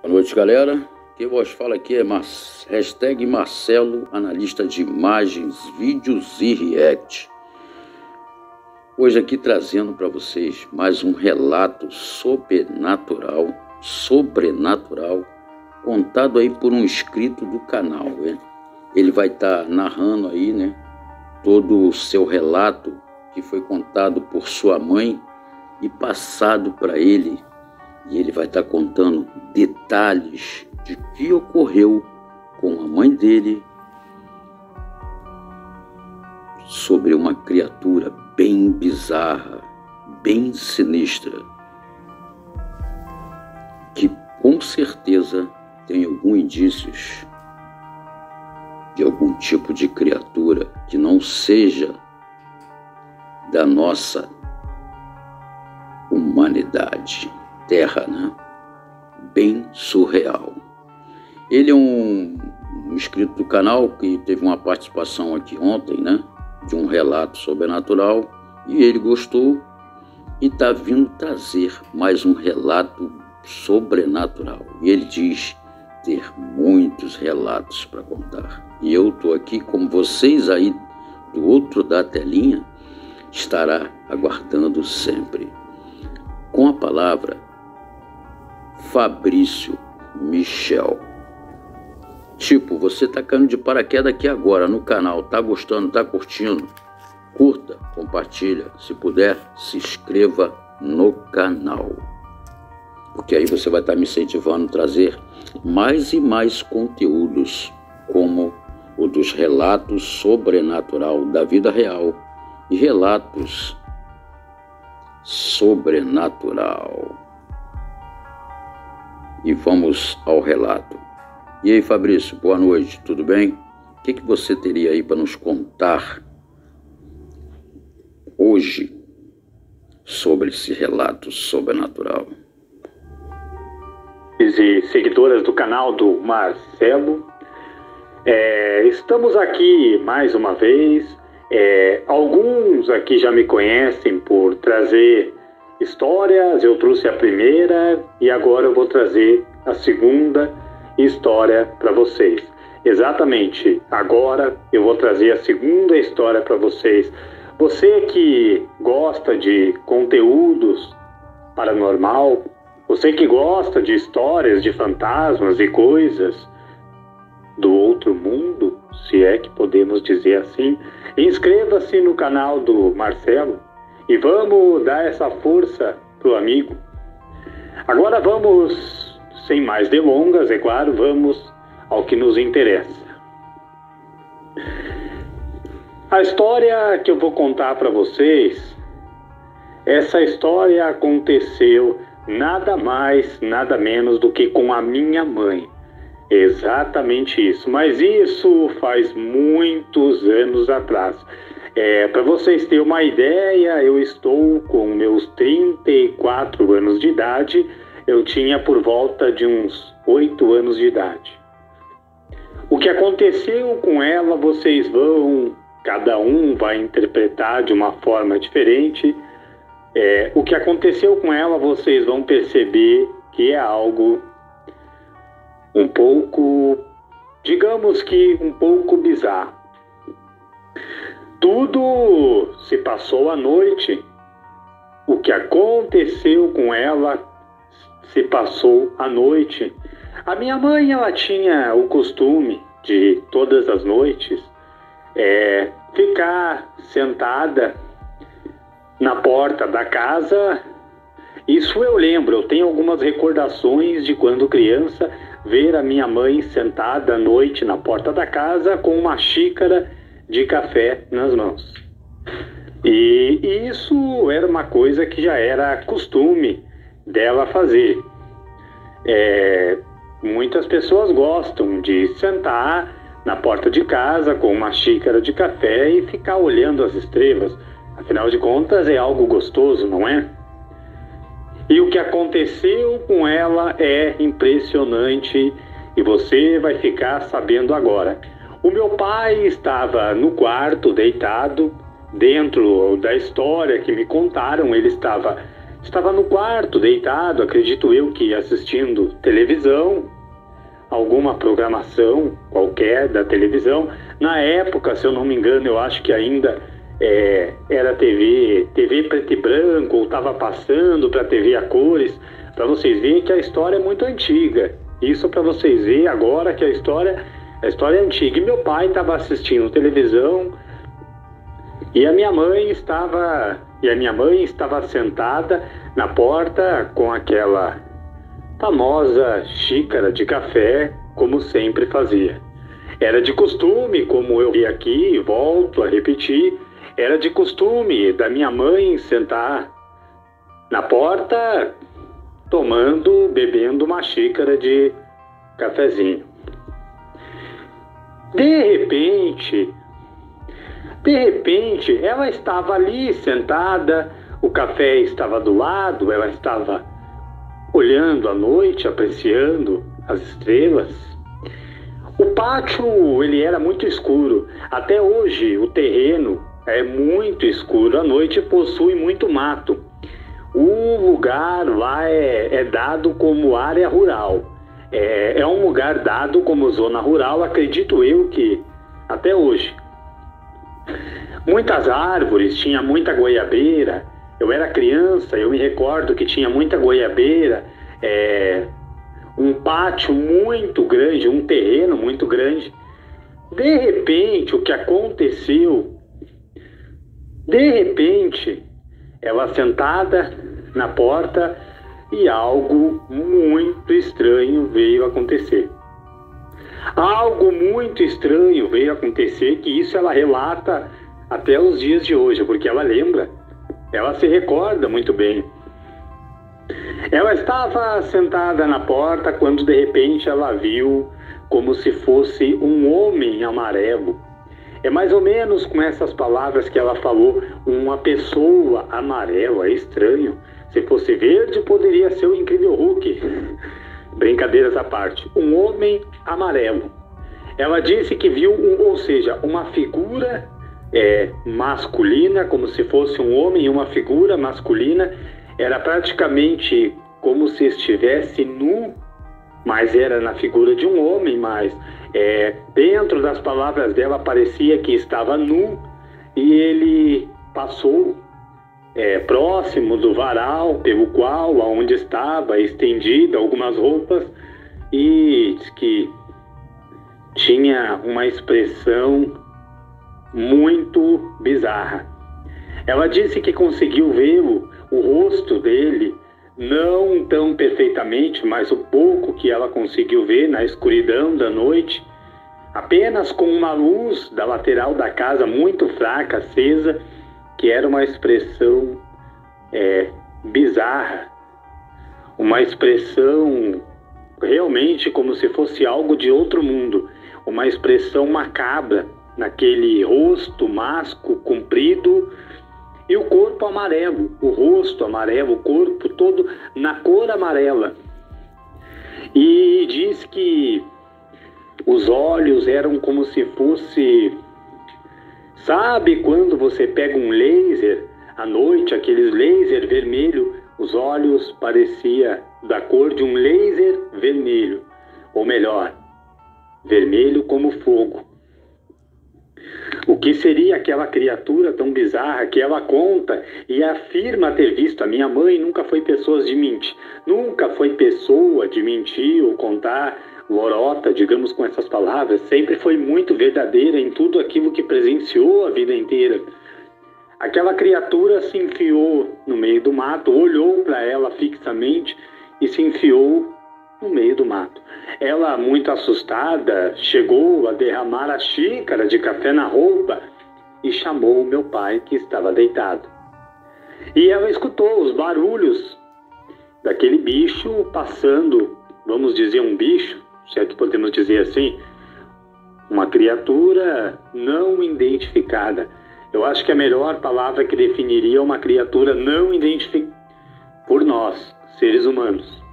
Boa noite, galera. Quem vos fala aqui é hashtag Marcelo, analista de imagens, vídeos e react. Hoje aqui trazendo para vocês mais um relato sobrenatural, contado aí por um inscrito do canal, né? Ele vai estar narrando aí, né, todo o seu relato que foi contado por sua mãe e passado para ele. E ele vai estar contando detalhes de que ocorreu com a mãe dele sobre uma criatura bem bizarra, bem sinistra, que com certeza tem alguns indícios de algum tipo de criatura que não seja da nossa humanidade. Terra, né? Bem surreal. Ele é um inscrito do canal que teve uma participação aqui ontem, né? De um relato sobrenatural, e ele gostou e está vindo trazer mais um relato sobrenatural. E ele diz ter muitos relatos para contar. E eu estou aqui, como vocês aí do outro da telinha, estará aguardando sempre. Com a palavra, Fabrício Michel. Tipo, você tá caindo de paraquedas aqui agora no canal, tá gostando, tá curtindo? Curta, compartilha, se puder, se inscreva no canal, porque aí você vai estar me incentivando a trazer mais e mais conteúdos, como o dos relatos sobrenatural da vida real e relatos sobrenatural. E vamos ao relato. E aí, Fabrício, boa noite, tudo bem? O que você teria aí para nos contar hoje sobre esse relato sobrenatural? E seguidoras do canal do Marcelo, estamos aqui mais uma vez. Alguns aqui já me conhecem por trazer histórias. Eu trouxe a primeira e agora eu vou trazer a segunda história para vocês. Exatamente, agora eu vou trazer a segunda história para vocês. Você que gosta de conteúdos paranormal, você que gosta de histórias de fantasmas e coisas do outro mundo, se é que podemos dizer assim, inscreva-se no canal do Marcelo e vamos dar essa força pro amigo. Agora vamos, sem mais delongas, é claro, vamos ao que nos interessa. A história que eu vou contar para vocês, essa história aconteceu nada mais, nada menos do que com a minha mãe. Exatamente isso, mas isso faz muitos anos atrás. Para vocês terem uma ideia, eu estou com meus 34 anos de idade, eu tinha por volta de uns 8 anos de idade. O que aconteceu com ela, vocês vão, cada um vai interpretar de uma forma diferente. O que aconteceu com ela, vocês vão perceber que é algo um pouco, digamos que um pouco bizarro. Tudo se passou à noite. O que aconteceu com ela se passou à noite. A minha mãe, ela tinha o costume de todas as noites ficar sentada na porta da casa. Isso eu lembro, eu tenho algumas recordações de quando criança, ver a minha mãe sentada à noite na porta da casa com uma xícara de café nas mãos. E isso era uma coisa que já era costume dela fazer. Muitas pessoas gostam de sentar na porta de casa com uma xícara de café e ficar olhando as estrelas. Afinal de contas, é algo gostoso, não é? E o que aconteceu com ela é impressionante e você vai ficar sabendo agora. O meu pai estava no quarto, deitado. Dentro da história que me contaram, ele estava estava no quarto, deitado, acredito eu que assistindo televisão, alguma programação qualquer da televisão. Na época, se eu não me engano, eu acho que ainda era TV preto e branco, ou estava passando para TV a cores, para vocês verem que a história é muito antiga. Isso para vocês verem agora que a história é antiga. E meu pai estava assistindo televisão e a minha mãe estava sentada na porta com aquela famosa xícara de café, como sempre fazia. Era de costume, como eu vi aqui, volto a repetir, era de costume da minha mãe sentar na porta bebendo uma xícara de cafezinho. De repente, ela estava ali sentada, o café estava do lado, ela estava olhando a noite, apreciando as estrelas. O pátio, ele era muito escuro. Até hoje, o terreno é muito escuro à noite e possui muito mato. O lugar lá é dado como área rural. É um lugar dado como zona rural, acredito eu que até hoje. Muitas árvores, tinha muita goiabeira. Eu era criança, eu me recordo que tinha muita goiabeira, um pátio muito grande, um terreno muito grande. De repente, o que aconteceu? De repente, ela sentada na porta e algo muito estranho veio acontecer. Algo muito estranho veio acontecer, que isso ela relata até os dias de hoje, porque ela lembra, ela se recorda muito bem. Ela estava sentada na porta quando de repente ela viu como se fosse um homem amarelo. É mais ou menos com essas palavras que ela falou, uma pessoa amarela. É estranho. Se fosse verde, poderia ser o Incrível Hulk. Brincadeiras à parte. Um homem amarelo. Ela disse que viu, uma figura masculina, como se fosse um homem e uma figura masculina. Era praticamente como se estivesse nu, mas era na figura de um homem, mas dentro das palavras dela parecia que estava nu, e ele passou próximo do varal pelo qual, aonde estava estendida algumas roupas, e diz que tinha uma expressão muito bizarra. Ela disse que conseguiu vê-lo, o rosto dele, não tão perfeitamente, mas o pouco que ela conseguiu ver na escuridão da noite, apenas com uma luz da lateral da casa muito fraca, acesa, que era uma expressão bizarra, uma expressão realmente como se fosse algo de outro mundo, uma expressão macabra naquele rosto masco comprido e o corpo amarelo, o rosto amarelo, o corpo todo na cor amarela. E diz que os olhos eram como se fosse... Sabe quando você pega um laser à noite, aqueles laser vermelho, os olhos parecia da cor de um laser vermelho, ou melhor, vermelho como fogo. O que seria aquela criatura tão bizarra que ela conta e afirma ter visto? A minha mãe nunca foi pessoa de mentir ou contar lorota, digamos com essas palavras. Sempre foi muito verdadeira em tudo aquilo que presenciou a vida inteira. Aquela criatura se enfiou no meio do mato, olhou para ela fixamente e se enfiou no meio do mato. Ela, muito assustada, chegou a derramar a xícara de café na roupa e chamou o meu pai, que estava deitado. E ela escutou os barulhos daquele bicho passando, vamos dizer um bicho, se é que podemos dizer assim, uma criatura não identificada. Eu acho que a melhor palavra que definiria uma criatura não identificada por nós, seres humanos.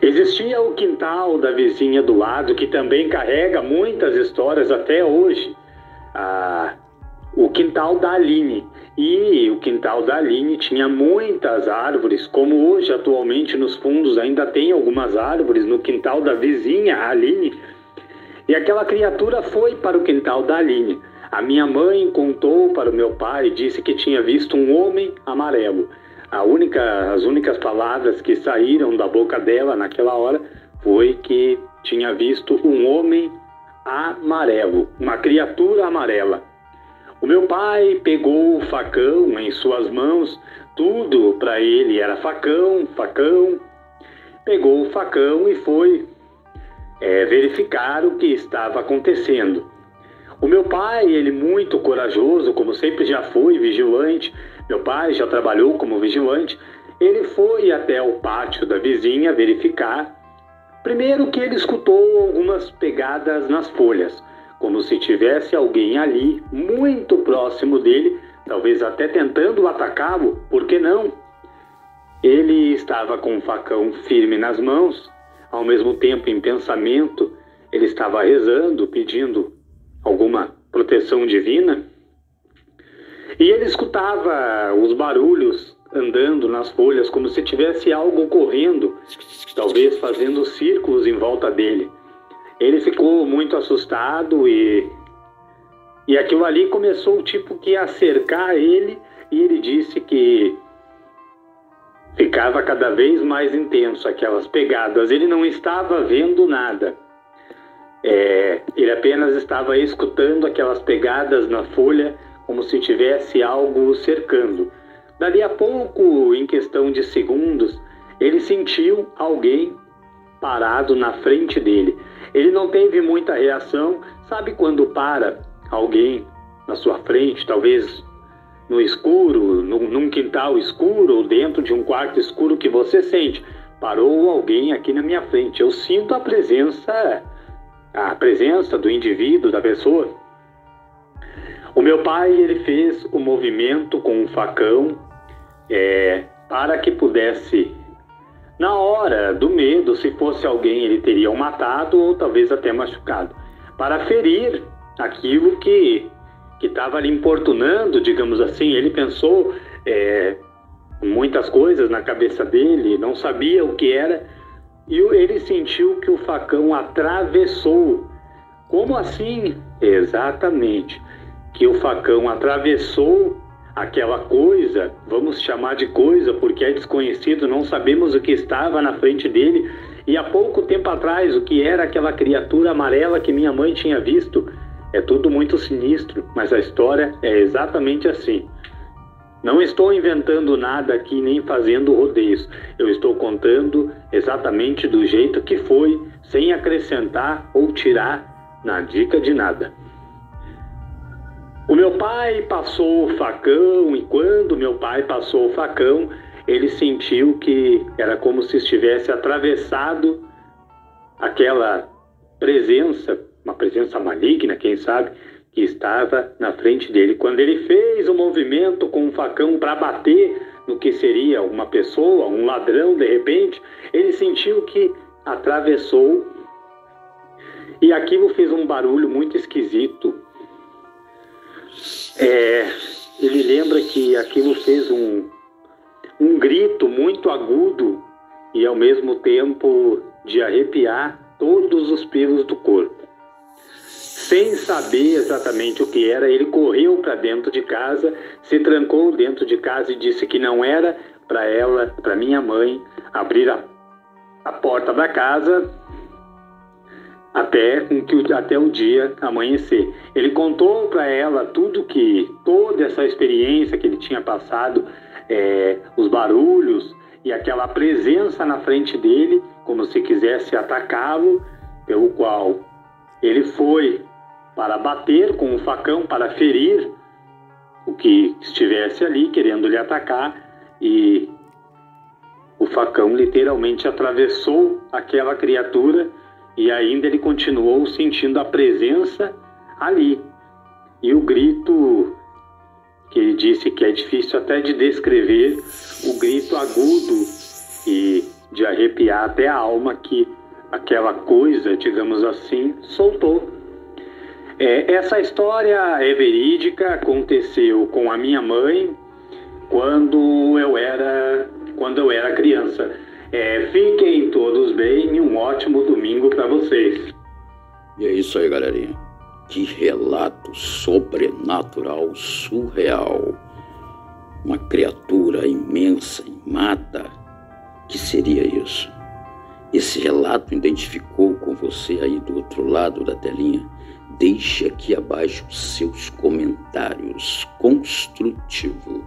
Existia o quintal da vizinha do lado, que também carrega muitas histórias até hoje. O quintal da Aline. E o quintal da Aline tinha muitas árvores, como hoje atualmente nos fundos ainda tem algumas árvores no quintal da vizinha, a Aline. E aquela criatura foi para o quintal da Aline. A minha mãe contou para o meu pai, disse que tinha visto um homem amarelo. As únicas palavras que saíram da boca dela naquela hora foi que tinha visto um homem amarelo, uma criatura amarela. O meu pai pegou o facão em suas mãos, tudo para ele era facão, facão. Pegou o facão e foi verificar o que estava acontecendo. O meu pai, ele muito corajoso, como sempre já foi, vigilante. Meu pai já trabalhou como vigilante. Ele foi até o pátio da vizinha verificar. Primeiro que ele escutou algumas pegadas nas folhas, como se tivesse alguém ali, muito próximo dele, talvez até tentando atacá-lo, por que não? Ele estava com o facão firme nas mãos, ao mesmo tempo em pensamento, ele estava rezando, pedindo alguma proteção divina, e ele escutava os barulhos andando nas folhas, como se tivesse algo correndo, talvez fazendo círculos em volta dele. Ele ficou muito assustado e aquilo ali começou tipo que a cercar ele, e ele disse que ficava cada vez mais intenso aquelas pegadas. Ele não estava vendo nada. Ele apenas estava escutando aquelas pegadas na folha como se tivesse algo cercando. Dali a pouco, em questão de segundos, ele sentiu alguém parado na frente dele. Ele não teve muita reação. Sabe quando para alguém na sua frente, talvez no escuro, num quintal escuro ou dentro de um quarto escuro, que você sente, parou alguém aqui na minha frente. Eu sinto a presença do indivíduo, da pessoa. O meu pai, ele fez o movimento com o facão para que pudesse, na hora do medo, se fosse alguém, ele teria o matado ou talvez até machucado, para ferir aquilo que estava ali importunando, digamos assim. Ele pensou muitas coisas na cabeça dele, não sabia o que era, e ele sentiu que o facão atravessou. Como assim? Exatamente, que o facão atravessou aquela coisa, vamos chamar de coisa porque é desconhecido, não sabemos o que estava na frente dele, e há pouco tempo atrás o que era aquela criatura amarela que minha mãe tinha visto. É tudo muito sinistro, mas a história é exatamente assim. Não estou inventando nada aqui nem fazendo rodeios, eu estou contando exatamente do jeito que foi, sem acrescentar ou tirar na dica de nada. O meu pai passou o facão, e quando meu pai passou o facão, ele sentiu que era como se estivesse atravessado aquela presença, uma presença maligna, quem sabe, que estava na frente dele. Quando ele fez o movimento com o facão para bater no que seria uma pessoa, um ladrão, de repente, ele sentiu que atravessou, e aquilo fez um barulho muito esquisito. Ele lembra que aquilo fez um grito muito agudo e ao mesmo tempo de arrepiar todos os pelos do corpo. Sem saber exatamente o que era, ele correu para dentro de casa, se trancou dentro de casa e disse que não era para minha mãe, abrir a porta da casa até o dia amanhecer. Ele contou para ela toda essa experiência que ele tinha passado, os barulhos e aquela presença na frente dele, como se quisesse atacá-lo, pelo qual ele foi para bater com o facão, para ferir o que estivesse ali querendo lhe atacar, e o facão literalmente atravessou aquela criatura, e ainda ele continuou sentindo a presença ali. E o grito, que ele disse que é difícil até de descrever, o grito agudo e de arrepiar até a alma que aquela coisa, digamos assim, soltou. Essa história é verídica, aconteceu com a minha mãe quando eu era criança. Fiquem todos bem e um ótimo domingo para vocês. E é isso aí, galerinha. Que relato sobrenatural, surreal. Uma criatura imensa em mata. Que seria isso? Esse relato identificou com você aí do outro lado da telinha? Deixe aqui abaixo seus comentários construtivos.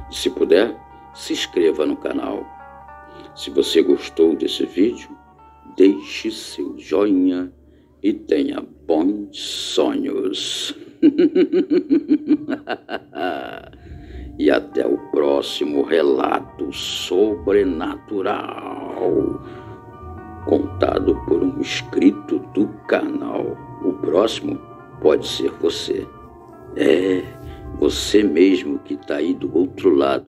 E se puder, se inscreva no canal. Se você gostou desse vídeo, deixe seu joinha e tenha bons sonhos. E até o próximo relato sobrenatural, contado por um inscrito do canal. O próximo pode ser você. Você mesmo que está aí do outro lado.